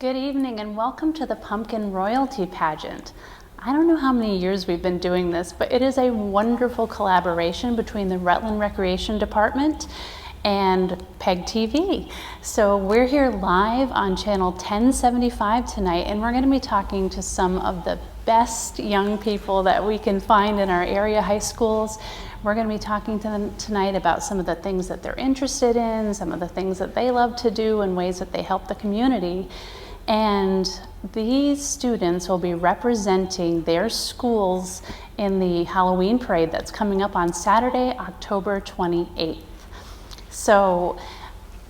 Good evening and welcome to the Pumpkin Royalty Pageant. I don't know how many years we've been doing this, but it is a wonderful collaboration between the Rutland Recreation Department and PEG TV. So we're here live on channel 1075 tonight, and we're going to be talking to some of the best young people that we can find in our area high schools. We're going to be talking to them tonight about some of the things that they're interested in, some of the things that they love to do, and ways that they help the community. And these students will be representing their schools in the Halloween parade that's coming up on Saturday, October 28th. So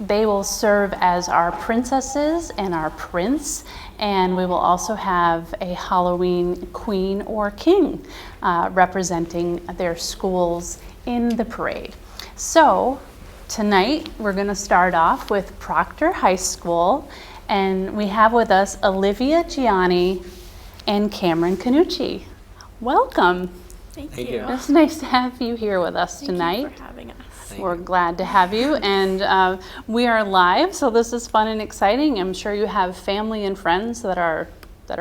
they will serve as our princesses and our prince, and we will also have a Halloween queen or king representing their schools in the parade. So tonight we're going to start off with Proctor High School, and we have with us Olivia Gianni and Cameron Canucci. Welcome. Thank you. It's nice to have you here with us tonight. Thank you for having us. We're glad to have you, and we are live, so this is fun and exciting. I'm sure you have family and friends that are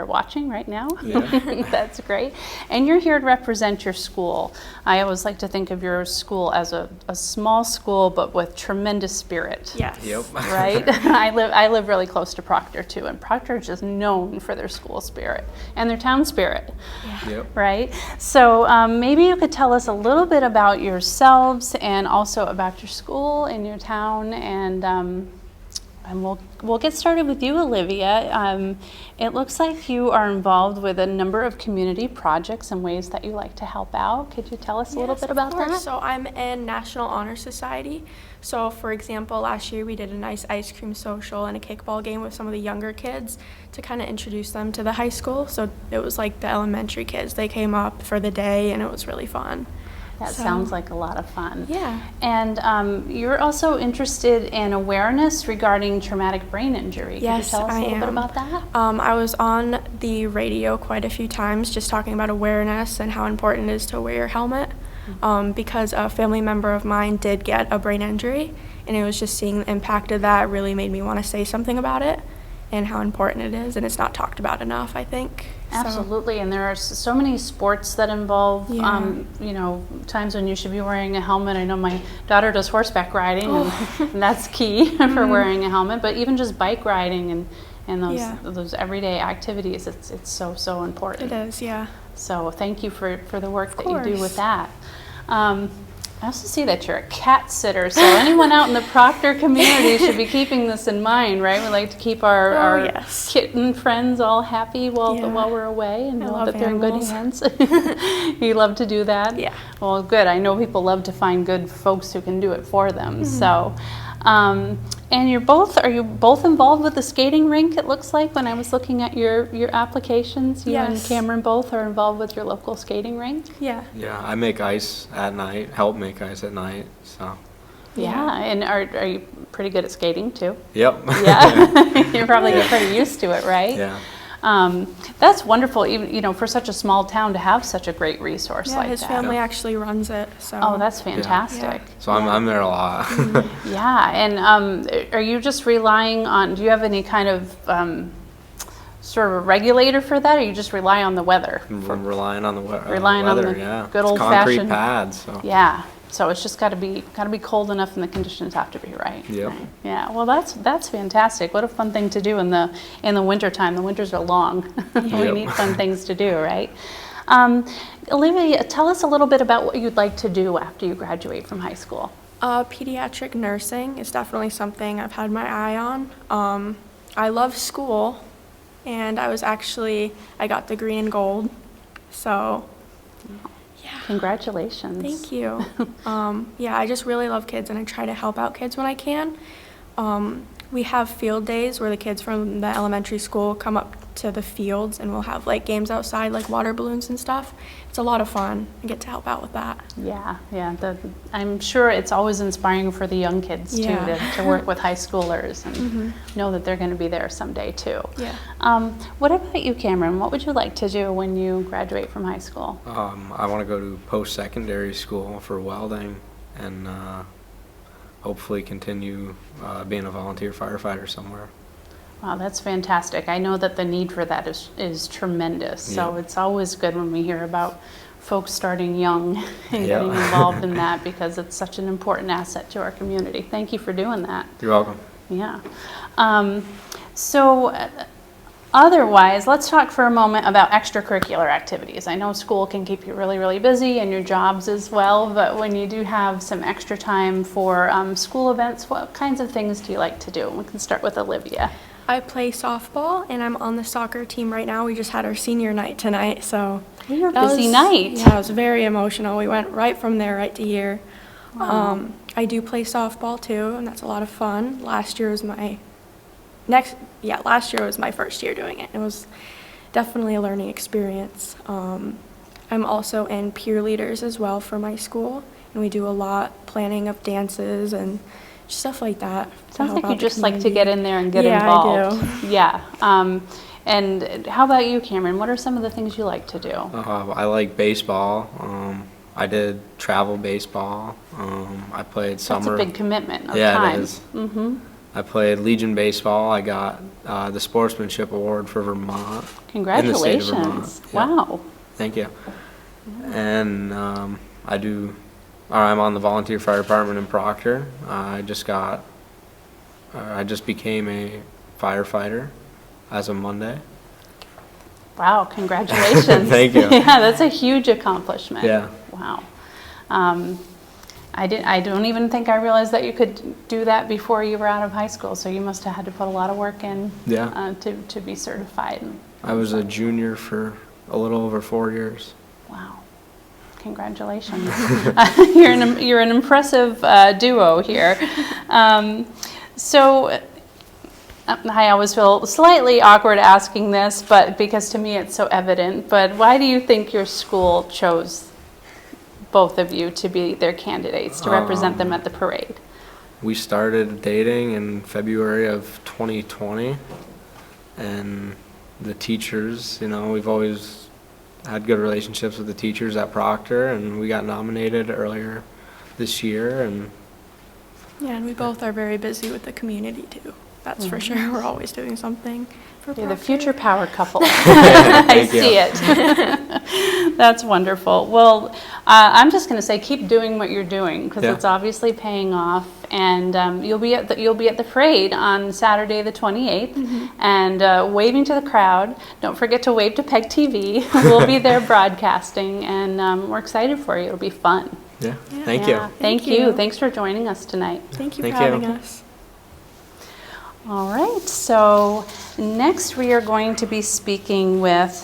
watching right now. Yeah. That's great. And you're here to represent your school. I always like to think of your school as a small school, but with tremendous spirit. Yes. Yep. Right? I live really close to Proctor too, and Proctor is just known for their school spirit and their town spirit. Yeah. Yep. Right? So maybe you could tell us a little bit about yourselves and also about your school and your town, and we'll get started with you, Olivia. It looks like you are involved with a number of community projects and ways that you like to help out. Could you tell us a little bit about that? So I'm in National Honor Society. So for example, last year we did a nice ice cream social and a kickball game with some of the younger kids to kind of introduce them to the high school. So it was like the elementary kids. They came up for the day and it was really fun. That sounds like a lot of fun. Yeah. And you're also interested in awareness regarding traumatic brain injury. Yes, Could you tell us a little bit about that? I was on the radio quite a few times just talking about awareness and how important it is to wear your helmet because a family member of mine did get a brain injury, and it was just seeing the impact of that really made me want to say something about it and how important it is, and it's not talked about enough, I think. Absolutely, and there are so many sports that involve, times when you should be wearing a helmet. I know my daughter does horseback riding, and that's key for wearing a helmet, but even just bike riding and those everyday activities, it's so important. It is, yeah. So thank you for the work that you do with that. I also see that you're a cat sitter, so anyone out in the Proctor community should be keeping this in mind, right? We like to keep our kitten friends all happy while we're away and know that they're in good hands. You love to do that? Yeah. Well, good. I know people love to find good folks who can do it for them. So, and are you both involved with the skating rink, it looks like, when I was looking at your applications? You and Cameron both are involved with your local skating rink? Yeah. Yeah, I make ice at night, help make ice at night, so. Yeah, and are you pretty good at skating too? Yep. Yeah, you probably get pretty used to it, right? Yeah. That's wonderful, even for such a small town to have such a great resource like that. Yeah, his family actually runs it. So. Oh, that's fantastic. Yeah. So I'm there a lot. Yeah, and are you just relying on? Do you have any kind of sort of a regulator for that, or you just rely on the weather? I'm relying on the weather. Relying on the good old concrete fashioned pads. So. Yeah. So it's just got to be cold enough, and the conditions have to be right. Yep. Right? Yeah. Well, that's fantastic. What a fun thing to do in the winter time. The winters are long. We need fun things to do, right? Olivia, tell us a little bit about what you'd like to do after you graduate from high school. Pediatric nursing is definitely something I've had my eye on. I love school, and I got the green and gold, so. Congratulations. Thank you. I just really love kids, and I try to help out kids when I can. We have field days where the kids from the elementary school come up to the fields, and we'll have like games outside, like water balloons and stuff. It's a lot of fun. I get to help out with that. Yeah. I'm sure it's always inspiring for the young kids too to work with high schoolers and know that they're going to be there someday too. Yeah. What about you, Cameron? What would you like to do when you graduate from high school? I want to go to post-secondary school for welding and hopefully continue being a volunteer firefighter somewhere. Wow, that's fantastic. I know that the need for that is tremendous. So Yeah. it's always good when we hear about folks starting young and Yeah. getting involved in that, because it's such an important asset to our community. Thank you for doing that. You're welcome. Yeah. So otherwise, let's talk for a moment about extracurricular activities. I know school can keep you really, really busy, and your jobs as well, but when you do have some extra time for school events, what kinds of things do you like to do? We can start with Olivia. I play softball, and I'm on the soccer team right now. We just had our senior night tonight, so Your that busy was- night. Yeah, it was very emotional. We went right from there right to here. Wow. I do play softball too, and that's a lot of fun. Last year was my first year doing it. It was definitely a learning experience. I'm also in peer leaders as well for my school, and we do a lot planning of dances and stuff like that. to Sounds help like you out the just like to community. get in there and get Yeah, involved. I do. Yeah. And how about you, Cameron? What are some of the things you like to do? I like baseball. I did travel baseball. I played summer. That's a big commitment of Yeah, time. it is. Mm-hmm. I played Legion baseball. I got the Sportsmanship Award for Vermont. Congratulations. In the state of Vermont. Yeah. Wow. Thank you. And I'm on the volunteer fire department in Proctor. I just became a firefighter as of Monday. Wow, congratulations. Thank you. Yeah, that's a huge accomplishment. Yeah. Wow. I don't even think I realized that you could do that before you were out of high school, so you must have had to put a lot of work in Yeah. to be certified. I was a junior for a little over 4 years. Wow. Congratulations. You're an impressive duo here. So I always feel slightly awkward asking this, but because to me it's so evident, but why do you think your school chose both of you to be their candidates, to represent them at the parade? We started dating in February of 2020, and the teachers, we've always had good relationships with the teachers at Proctor, and we got nominated earlier this year. And Yeah, and we both are very busy with the community too. That's for sure. We're always doing something for You're the Proctor. future power couple. I Thank you. see it. That's wonderful. Well, I'm just going to say keep doing what you're doing, because Yeah. it's obviously paying off. And you'll be at the parade on Saturday the 28th, and waving to the crowd. Don't forget to wave to Peg TV. We'll be there broadcasting, and we're excited for you. It'll be fun. yeah, Yeah. thank Yeah. you. Thank Thank you. you. Thanks for joining us tonight. Thank you Thank for you. having us. All right, so next we are going to be speaking with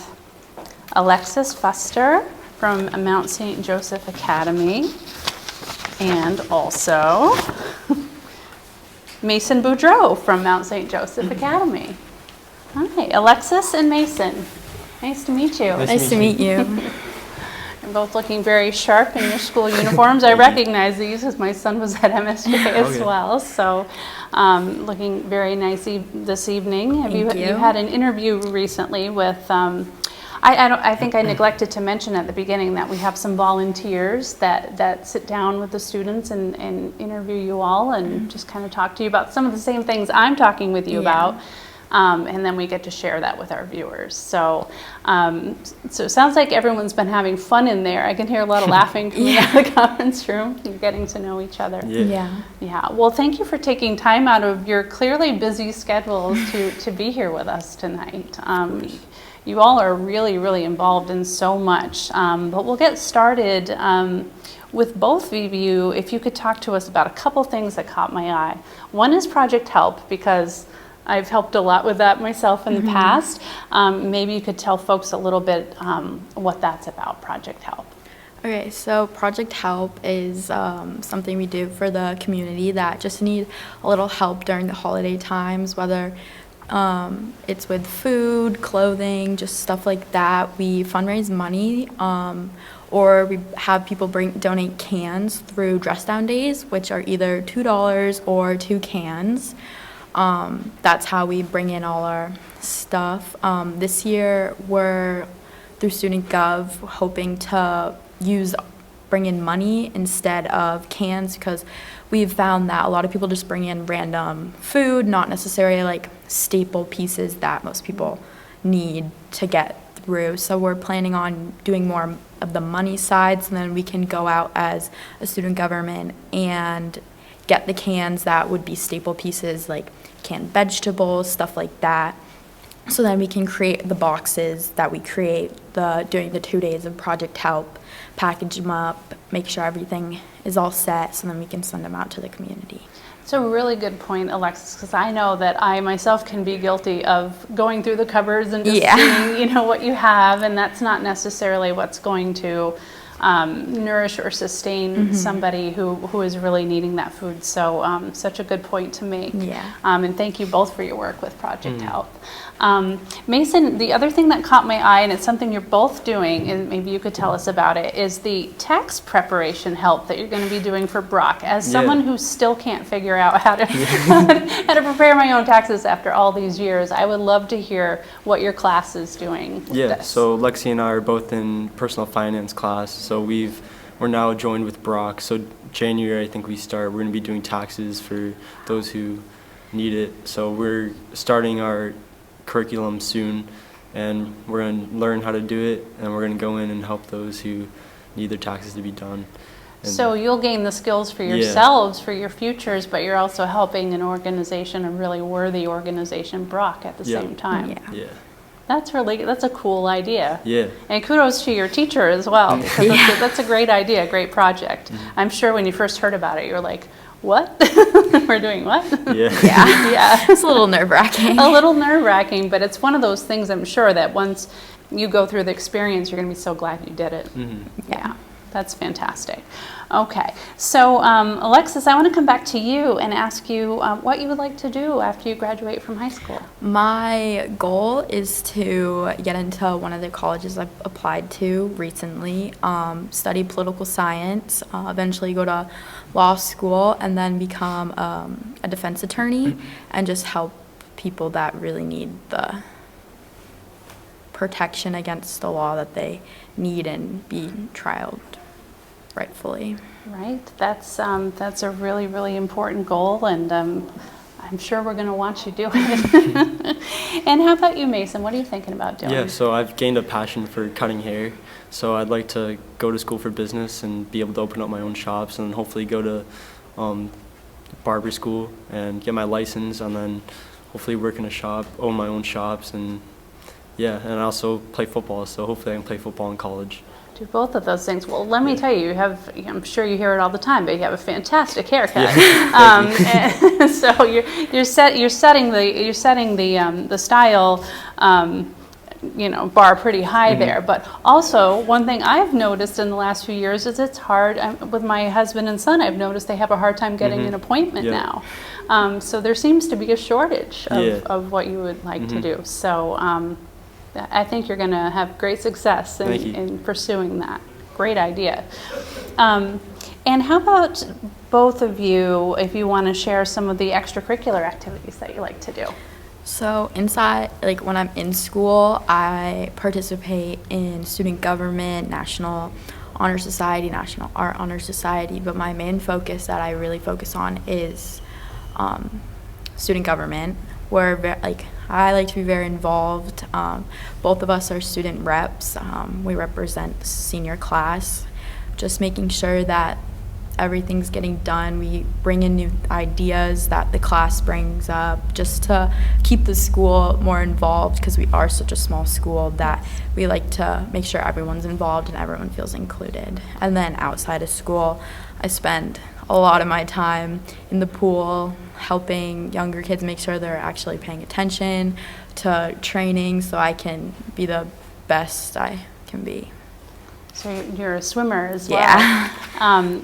Alexis Fuster from Mount St. Joseph Academy, and also Mason Boudreau from Mount St. Joseph Academy. Hi, Alexis and Mason. Nice to meet you. Nice to meet you. You're both looking very sharp in your school uniforms. I recognize these because my son was at MSJ as Okay. well. So looking very nice this evening. Have Thank you you. had an interview recently with, I think I neglected to mention at the beginning that we have some volunteers that sit down with the students and interview you all and just kind of talk to you about some of the same things I'm talking with you Yeah. about. And then we get to share that with our viewers. So it sounds like everyone's been having fun in there. I can hear a lot of laughing coming out of the conference room. You're getting to know each other. Yeah. Yeah. Well, thank you for taking time out of your clearly busy schedules to be here with us tonight. You all are really, really involved in so much. But we'll get started with both of you. If you could talk to us about a couple things that caught my eye. One is Project Help, because I've helped a lot with that myself in the past. Maybe you could tell folks a little bit what that's about, Project Help. Okay, so Project Help is something we do for the community that just need a little help during the holiday times, whether it's with food, clothing, just stuff like that. We fundraise money, or we have people donate cans through Dress Down Days, which are either $2 or 2 cans. That's how we bring in all our stuff. This year, we're, through Student Gov, hoping to use bring in money instead of cans, because we've found that a lot of people just bring in random food, not necessarily like staple pieces that most people need to get through. So we're planning on doing more of the money side, so then we can go out as a student government and get the cans that would be staple pieces like canned vegetables, stuff like that. So then we can create the boxes that we create during the 2 days of Project Help, package them up, make sure everything is all set, so then we can send them out to the community. It's a really good point, Alexis, because I know that I myself can be guilty of going through the cupboards and just seeing, what you have, and that's not necessarily what's going to nourish or sustain somebody who is really needing that food. So such a good point to make. Yeah. And thank you both for your work with Project Help. Mason, the other thing that caught my eye, and it's something you're both doing, and maybe you could tell us about it, is the tax preparation help that you're going to be doing for Brock. As someone who still can't figure out how to how to prepare my own taxes after all these years, I would love to hear what your class is doing with this. So Lexi and I are both in personal finance class, so we're now joined with Brock. So January, I think we're going to be doing taxes for those who need it. So we're starting our curriculum soon, and we're going to learn how to do it, and we're going to go in and help those who need their taxes to be done. And so you'll gain the skills for yourselves, for your futures, but you're also helping an organization, a really worthy organization, Brock, at the same time. Yeah. That's a cool idea. Yeah. And kudos to your teacher as well, because that's a great idea, a great project. I'm sure when you first heard about it, you were like, what? We're doing what? Yeah. It's a little nerve-wracking. A little nerve-wracking, but it's one of those things, I'm sure, that once you go through the experience, you're going to be so glad you did it. Yeah. That's fantastic. Okay, so Alexis, I want to come back to you and ask you what you would like to do after you graduate from high school. My goal is to get into one of the colleges I've applied to recently, study political science, eventually go to law school, and then become a defense attorney and just help people that really need the protection against the law that they need and be trialed rightfully. Right, that's a really, really important goal, and I'm sure we're going to watch you do it. And how about you, Mason? What are you thinking about doing? Yeah, so I've gained a passion for cutting hair, so I'd like to go to school for business and be able to open up my own shops, and hopefully go to barber school and get my license, and then hopefully work in a shop, own my own shops, and I also play football, so hopefully I can play football in college. Do both of those things. Well, let me tell you, I'm sure you hear it all the time, but you have a fantastic haircut. And so you're setting the style, bar pretty high there. But also, one thing I've noticed in the last few years is it's hard. With my husband and son, I've noticed they have a hard time getting an appointment now. So there seems to be a shortage of what you would like to do. So I think you're going to have great success in pursuing that. Great idea. And how about both of you, if you want to share some of the extracurricular activities that you like to do? So inside, like when I'm in school, I participate in student government, National Honor Society, National Art Honor Society, but my main focus that I really focus on is student government, where I like to be very involved. Both of us are student reps. We represent the senior class, just making sure that everything's getting done. We bring in new ideas that the class brings up, just to keep the school more involved, because we are such a small school that we like to make sure everyone's involved and everyone feels included. And then outside of school, I spend a lot of my time in the pool, helping younger kids make sure they're actually paying attention to training, so I can be the best I can be. So you're a swimmer as well. Yeah.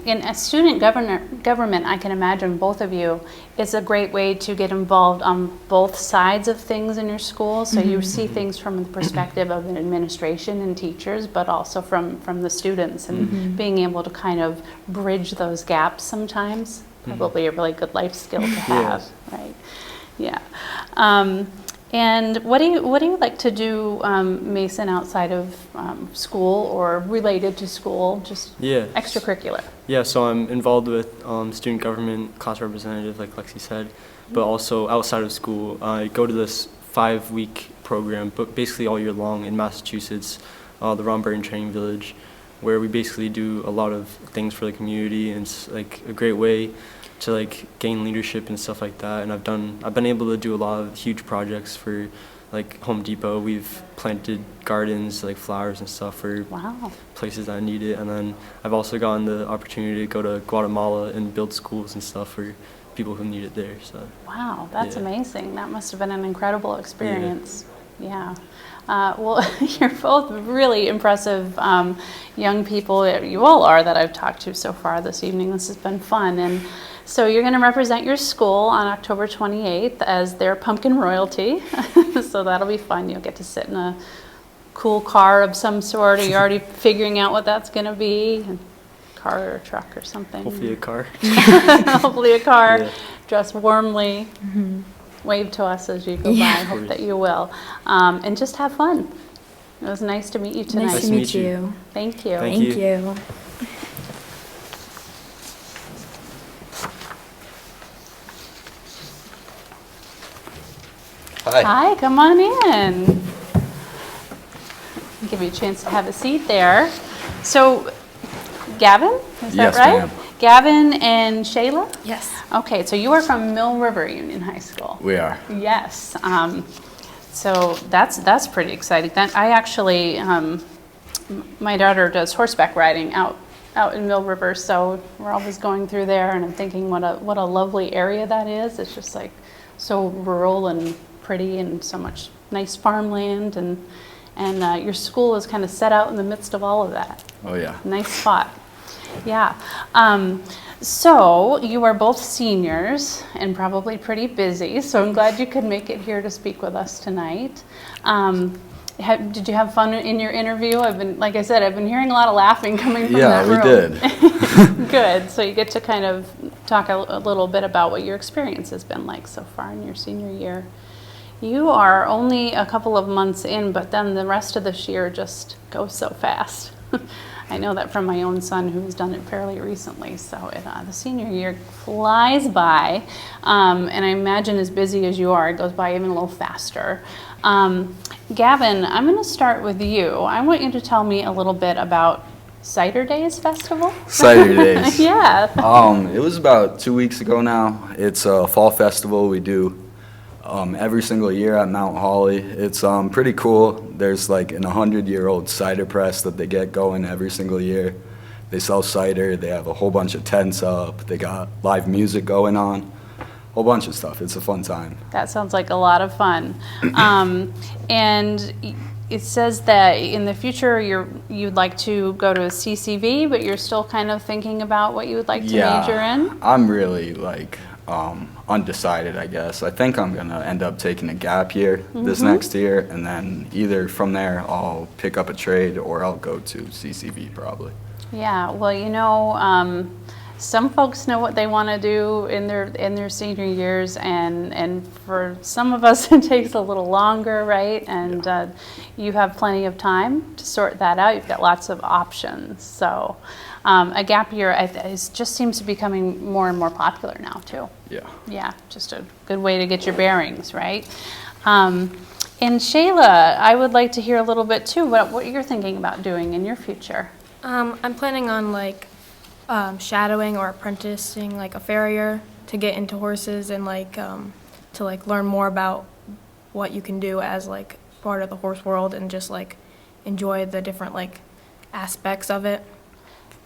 In a student government, I can imagine both of you, it's a great way to get involved on both sides of things in your school. So you see things from the perspective of an administration and teachers, but also from the students, and being able to kind of bridge those gaps sometimes. Probably a really good life skill to have, right? Yeah. And what do you like to do, Mason, outside of school or related to school, just Yeah. extracurricular? Yeah, so I'm involved with student government, class representative, like Lexi said, but also outside of school. I go to this 5-week program, but basically all year long in Massachusetts, the Ron Burton Training Village, where we basically do a lot of things for the community, and it's like a great way to like gain leadership and stuff like that. And I've been able to do a lot of huge projects for like Home Depot. We've planted gardens, like flowers and stuff for Wow. places that need it. And then I've also gotten the opportunity to go to Guatemala and build schools and stuff for people who need it there. So Wow, that's Yeah. amazing. That must have been an incredible experience. Yeah. Well, you're both really impressive young people. You all are that I've talked to so far this evening. This has been fun. And so you're going to represent your school on October 28th as their pumpkin royalty. So that'll be fun. You'll get to sit in a cool car of some sort. Are you already figuring out what that's going to be? A car or a truck or something? hopefully a car. Hopefully a car. Yeah. Dress warmly. Wave to us as you go by. I hope that you will. And just have fun. It was nice to meet you tonight. Nice to meet you. Thank you. Thank Thank you. you. Hi. Hi, come on in. Give you a chance to have a seat there. So, Gavin, is that Yes, right? ma'am. Gavin and Shayla? Yes. Okay, so you are from Mill River Union High School. We are. Yes. So that's pretty exciting. I actually, my daughter does horseback riding out in Mill River, so we're always going through there, and I'm thinking what a lovely area that is. It's just like so rural and pretty, and so much nice farmland, and your school is kind of set out in the midst of all of that. Oh, yeah. Nice spot. Yeah. So you are both seniors and probably pretty busy, so I'm glad you could make it here to speak with us tonight. Did you have fun in your interview? Like I said, I've been hearing a lot of laughing coming from that room. Yeah, we did. Good. So you get to kind of talk a little bit about what your experience has been like so far in your senior year. You are only a couple of months in, but then the rest of this year just goes so fast. I know that from my own son, who's done it fairly recently. So the senior year flies by, and I imagine as busy as you are, it goes by even a little faster. Gavin, I'm going to start with you. I want you to tell me a little bit about Cider Days Festival. Cider Days. Yeah. It was about 2 weeks ago now. It's a fall festival we do every single year at Mount Holly. It's pretty cool. There's like an 100-year-old cider press that they get going every single year. They sell cider. They have a whole bunch of tents up. They got live music going on. Whole bunch of stuff. It's a fun time. That sounds like a lot of fun. And it says that in the future you'd like to go to a CCV, but you're still kind of thinking about what you would like to major in? I'm really like undecided, I guess. I think I'm gonna end up taking a gap year this next year, and then either from there I'll pick up a trade or I'll go to CCV probably. Yeah, well, some folks know what they want to do in their senior years, and for some of us it takes a little longer, right? And you have plenty of time to sort that out. You've got lots of options. So a gap year just seems to be becoming more and more popular now too. Yeah. Yeah, just a good way to get your bearings, right? And Shayla, I would like to hear a little bit too what you're thinking about doing in your future. I'm planning on shadowing or apprenticing like a farrier to get into horses and to learn more about what you can do as part of the horse world and just enjoy the different aspects of it.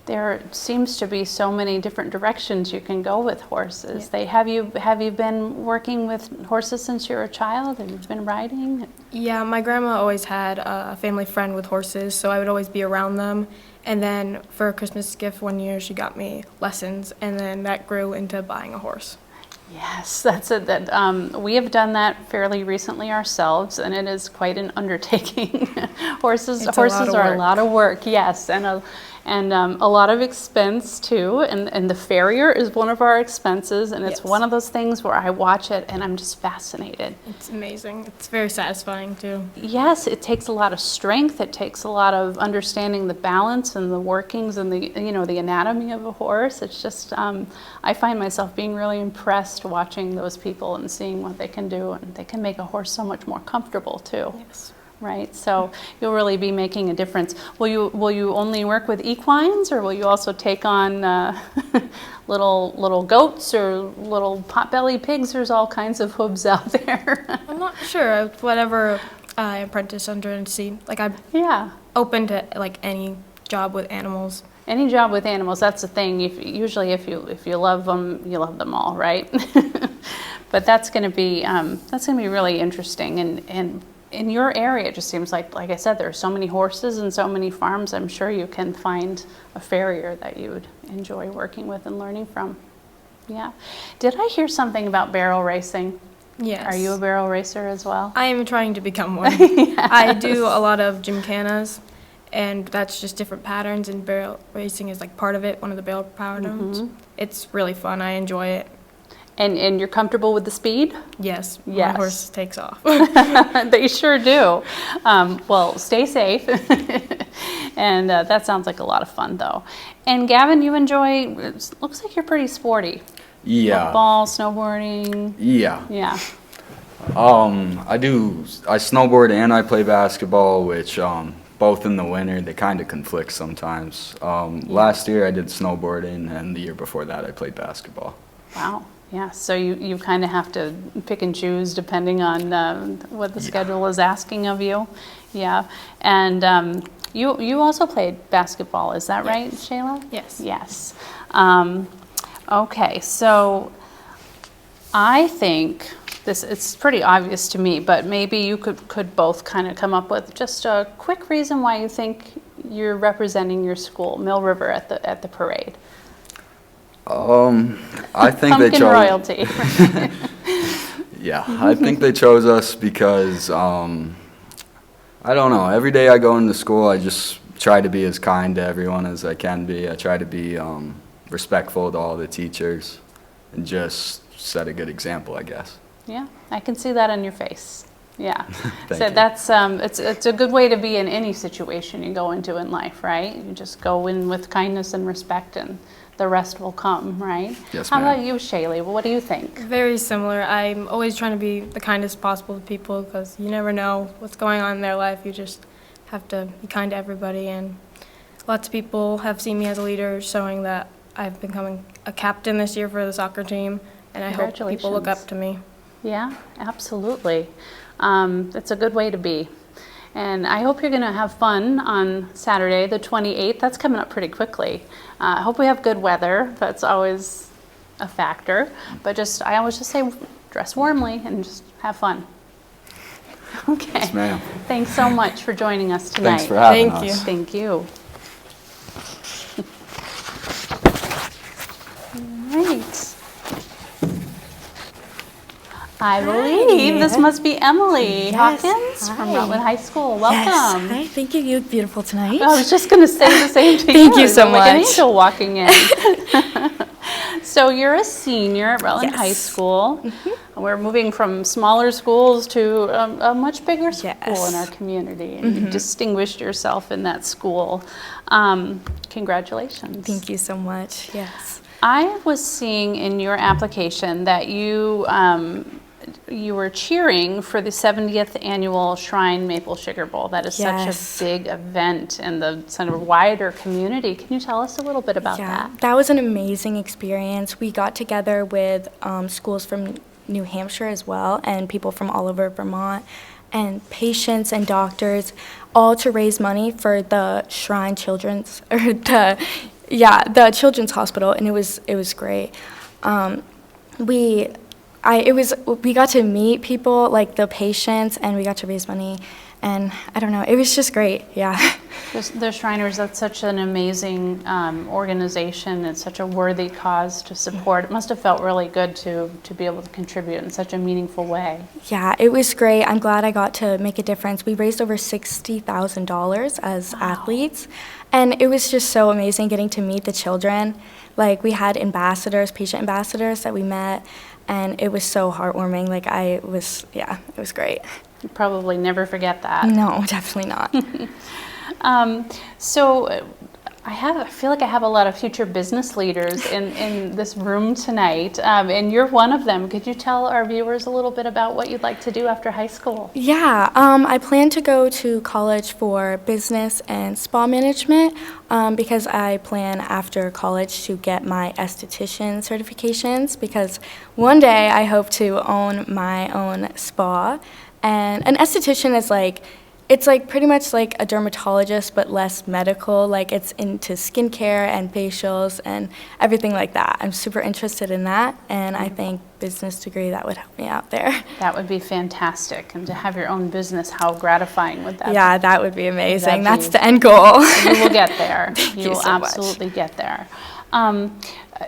There seems to be so many different directions you can go with horses. Have you been working with horses since you were a child? Have you been riding? Yeah, my grandma always had a family friend with horses, so I would always be around them. And then for a Christmas gift one year, she got me lessons, and then that grew into buying a horse. Yes, that's it. We have done that fairly recently ourselves, and it is quite an undertaking. Horses are a lot of work, yes, and and a lot of expense too. And the farrier is one of our expenses, and it's Yes. one of those things where I watch it and I'm just fascinated. It's amazing. It's very satisfying too. Yes, it takes a lot of strength. It takes a lot of understanding the balance and the workings and the the anatomy of a horse. It's just I find myself being really impressed watching those people and seeing what they can do, and they can make a horse so much more comfortable too. Yes. Right, so you'll really be making a difference. Will you only work with equines, or will you also take on little goats or little potbelly pigs? There's all kinds of hooves out there. I'm not sure. Whatever I apprentice under and see. Like I'm Yeah, open to like any job with animals. any job with animals. That's the thing. Usually, if you love them, you love them all, right? But that's going to be really interesting. And in your area, it just seems like I said, there are so many horses and so many farms. I'm sure you can find a farrier that you would enjoy working with and learning from. Yeah. Did I hear something about barrel racing? Yes. Are you a barrel racer as well? I am trying to become one. I do a lot of gymkhanas, and that's just different patterns, and barrel racing is like part of it, one of the barrel patterns. It's really fun. I enjoy it. And you're comfortable with the speed? Yes. Yes. My horse takes off. They sure do. Well, stay safe. And that sounds like a lot of fun, though. And Gavin, you enjoy, it looks like you're pretty sporty. Yeah. Football, snowboarding. Yeah. Yeah. I snowboard and I play basketball, which both in the winter, they kind of conflict sometimes. Last year I did snowboarding, and the year before that I played basketball. Wow. Yeah. So you kind of have to pick and choose depending on what the schedule is asking of you. Yeah. And you also played basketball, is that right, Shayla? Yes. Yes. Okay. So I think it's pretty obvious to me, but maybe you could both kind of come up with just a quick reason why you think you're representing your school, Mill River, at the parade. I think they Pumpkin chose royalty. Yeah, I think they chose us because I don't know. Every day I go into school, I just try to be as kind to everyone as I can be. I try to be respectful to all the teachers and just set a good example, I guess. Yeah, I can see that on your face. Yeah. Thank So you. that's it's a good way to be in any situation you go into in life, right? You just go in with kindness and respect, and the rest will come, right? Yes, How ma'am. about you, Shaylee? Well, what do you think? Very similar. I'm always trying to be the kindest possible to people because you never know what's going on in their life. You just have to be kind to everybody. And lots of people have seen me as a leader, showing that I've become a captain this year for the soccer team. And I hope people look up to me. Yeah, absolutely. It's a good way to be. And I hope you're going to have fun on Saturday, the 28th. That's coming up pretty quickly. I hope we have good weather. That's always a factor. But I always just say dress warmly and just have fun. Okay. Yes, ma'am. Thanks so much for joining us tonight. Thanks for having Thank us. you. Thank you. All right. I believe this must be Emily Yes, Hawkins from hi. Rutland High School. Welcome. Yes. Hi, thank you. You look beautiful tonight. I was just going to say the same to you. Thank you so Like an much. angel walking in. So you're a senior at Rutland High Yes. School. We're moving from smaller schools to a much bigger school in our Yes. community, and you distinguished yourself in that school. Congratulations. Thank you so much. Yes. I was seeing in your application that you were cheering for the 70th annual Shrine Maple Sugar Bowl. That is such Yes. a big event in the sort of wider community. Can you tell us a little bit about that? That was an amazing experience. We got together with schools from New Hampshire as well, and people from all over Vermont, and patients and doctors, all to raise money for the Shrine Children's, or the Children's Hospital, and it was great. We got to meet people, like the patients, and we got to raise money, and I don't know, it was just great, yeah. The Shriners, that's such an amazing organization. It's such a worthy cause to support. It must have felt really good to be able to contribute in such a meaningful way. Yeah, it was great. I'm glad I got to make a difference. We raised over $60,000 as athletes, and it was just so amazing getting to meet the children. Like, we had ambassadors, patient ambassadors that we met, and it was so heartwarming. Like, it was great. You probably never forget that. No, definitely not. So I feel like I have a lot of future business leaders in this room tonight, and you're one of them. Could you tell our viewers a little bit about what you'd like to do after high school? Yeah, I plan to go to college for business and spa management because I plan after college to get my esthetician certifications, because one day I hope to own my own spa. And an esthetician is it's pretty much like a dermatologist, but less medical. Like, it's into skincare and facials and everything like that. I'm super interested in that, and I think business degree, that would help me out there. That would be fantastic. And to have your own business, how gratifying would that be? Yeah, that would be amazing. That's the end goal. You will get there. You will so much. absolutely get there.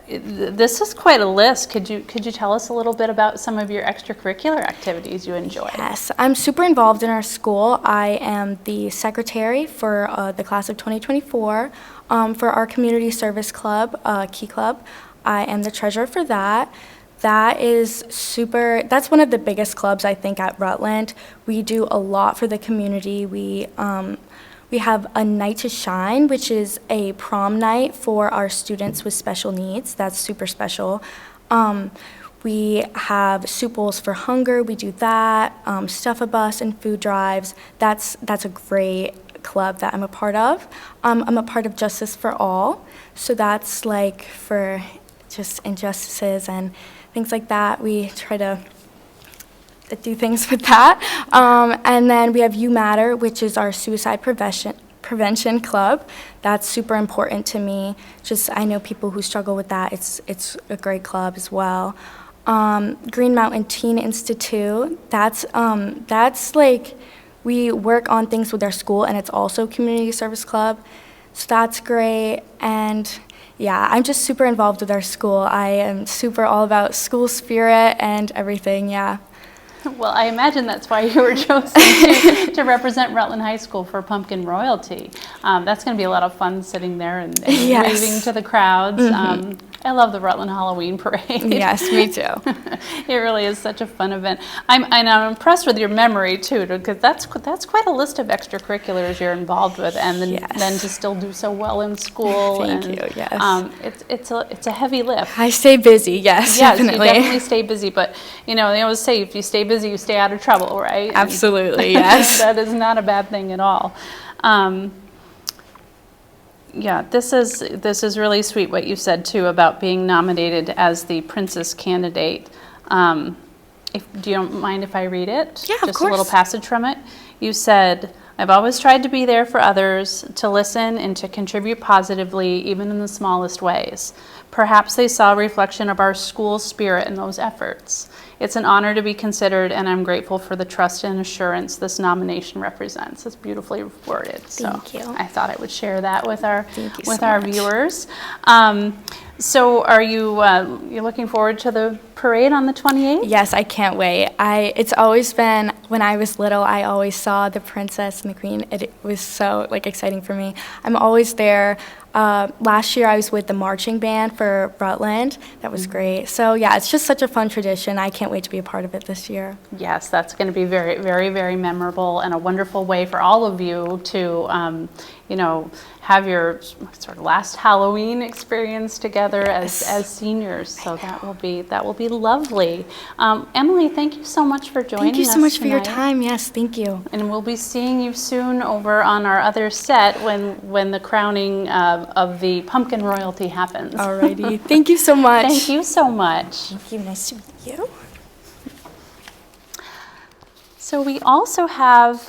This is quite a list. Could you tell us a little bit about some of your extracurricular activities you enjoy? Yes, I'm super involved in our school. I am the secretary for the class of 2024 for our community service club, Key Club. I am the treasurer for that. That's one of the biggest clubs, I think, at Rutland. We do a lot for the community. We have a Night to Shine, which is a prom night for our students with special needs. That's super special. We have soup bowls for hunger. We do that. Stuff-a-bus and food drives. That's a great club that I'm a part of. I'm a part of Justice for All. So that's like for just injustices and things like that. We try to do things with that. And then we have You Matter, which is our suicide prevention club. That's super important to me. I know people who struggle with that. It's a great club as well. Green Mountain Teen Institute. That's like, we work on things with our school, and it's also a community service club. So that's great. And yeah, I'm just super involved with our school. I am super all about school spirit and everything, yeah. Well, I imagine that's why you were chosen to represent Rutland High School for Pumpkin Royalty. That's going to be a lot of fun sitting there and Yes. waving to the crowds. I love the Rutland Halloween Parade. Yes, me too. It really is such a fun event. I'm impressed with your memory too, because that's quite a list of extracurriculars you're involved with, and then to still do so well in school. Thank you. Yes. It's a heavy lift. I stay busy. Yes, definitely. You definitely stay busy, but they always say if you stay busy, you stay out of trouble, right? Absolutely, yes. That is not a bad thing at all. Yeah, this is really sweet what you said too about being nominated as the Princess candidate. Do you don't mind if I read it? Yeah, of Just course. a little passage from it. You said, "I've always tried to be there for others, to listen and to contribute positively, even in the smallest ways. Perhaps they saw a reflection of our school spirit in those efforts. It's an honor to be considered, and I'm grateful for the trust and assurance this nomination represents." It's beautifully worded. Thank you. I thought I would share that with our Thank you so our much. viewers. So, are you looking forward to the parade on the 28th? Yes, I can't wait. It's always been, when I was little, I always saw the princess and the queen. It was so exciting for me. I'm always there. Last year I was with the marching band for Rutland. That was great. So yeah, it's just such a fun tradition. I can't wait to be a part of it this year. Yes, that's going to be very, very, very memorable and a wonderful way for all of you to, have your sort of last Halloween experience together as seniors. So that will be lovely. Emily, thank you so much for joining us. Thank you so much for your tonight. time. Yes, thank you. And we'll be seeing you soon over on our other set when the crowning of the Pumpkin Royalty happens. Alrighty. Thank you so much. Thank you so much. Thank you. Nice to meet you. So we also have,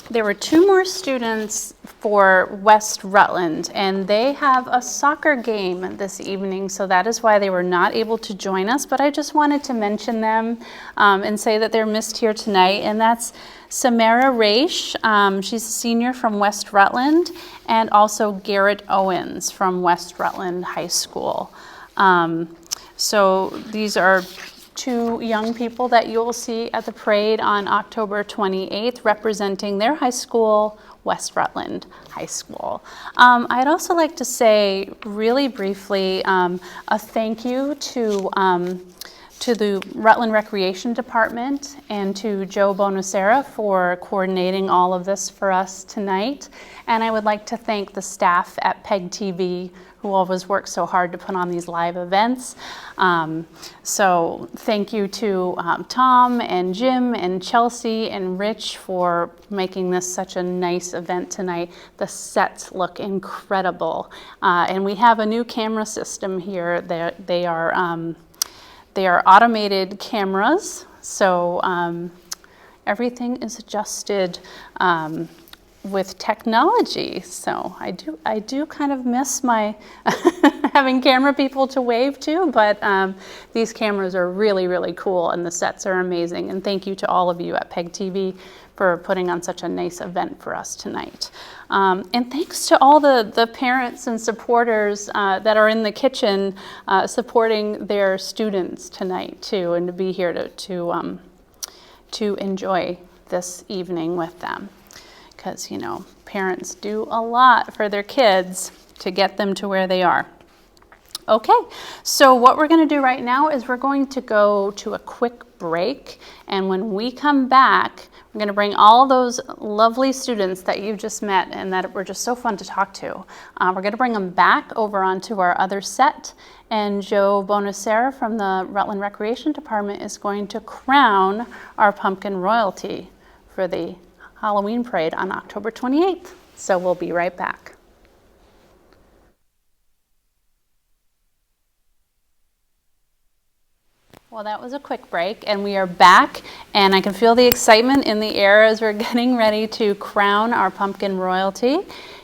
there were two more students for West Rutland, and they have a soccer game this evening, so that is why they were not able to join us, but I just wanted to mention them and say that they're missed here tonight, and that's Samara Raish, she's a senior from West Rutland, and also Garrett Owens from West Rutland High School. So these are two young people that you will see at the parade on October 28th representing their high school, West Rutland High School. I'd also like to say really briefly a thank you to the Rutland Recreation Department and to Joe Bonacera for coordinating all of this for us tonight. And I would like to thank the staff at PEG TV who always work so hard to put on these live events. So thank you to Tom and Jim and Chelsea and Rich for making this such a nice event tonight. The sets look incredible. And we have a new camera system here. They are automated cameras, so everything is adjusted with technology. So I do kind of miss my having camera people to wave to, but these cameras are really, really cool, and the sets are amazing. And thank you to all of you at PEG TV for putting on such a nice event for us tonight. And thanks to all the parents and supporters that are in the kitchen supporting their students tonight too, and to be here to enjoy this evening with them. Because, you know, parents do a lot for their kids to get them to where they are. Okay, so what we're going to do right now is we're going to go to a quick break, and when we come back, we're going to bring all those lovely students that you just met and that were just so fun to talk to. We're going to bring them back over onto our other set, and Joe Bonacera from the Rutland Recreation Department is going to crown our pumpkin royalty for the Halloween parade on October 28th. So we'll be right back. Well, that was a quick break, and we are back, and I can feel the excitement in the air as we're getting ready to crown our pumpkin royalty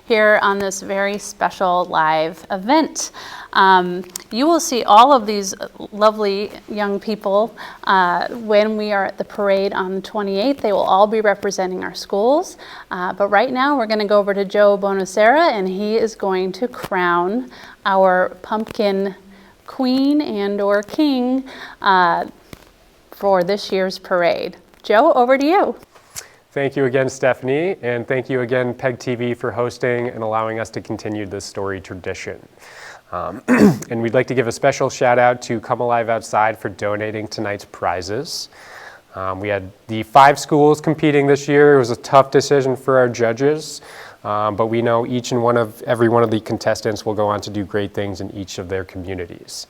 here on this very special live event. You will see all of these lovely young people when we are at the parade on the 28th. They will all be representing our schools. But right now we're going to go over to Joe Bonacera, and he is going to crown our pumpkin queen and or king for this year's parade. Joe, over to you. Thank you again, Stephanie, and thank you again, PEG TV, for hosting and allowing us to continue this story tradition. And we'd like to give a special shout out to Come Alive Outside for donating tonight's prizes. We had the 5 schools competing this year. It was a tough decision for our judges, but we know every one of the contestants will go on to do great things in each of their communities.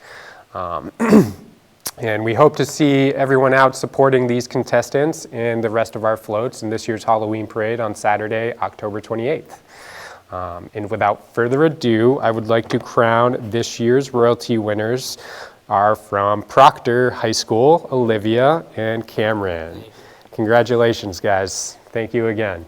And we hope to see everyone out supporting these contestants and the rest of our floats in this year's Halloween parade on Saturday, October 28th. And without further ado, I would like to crown this year's royalty winners are from Proctor High School, Olivia and Cameron. Congratulations, guys. Thank you again.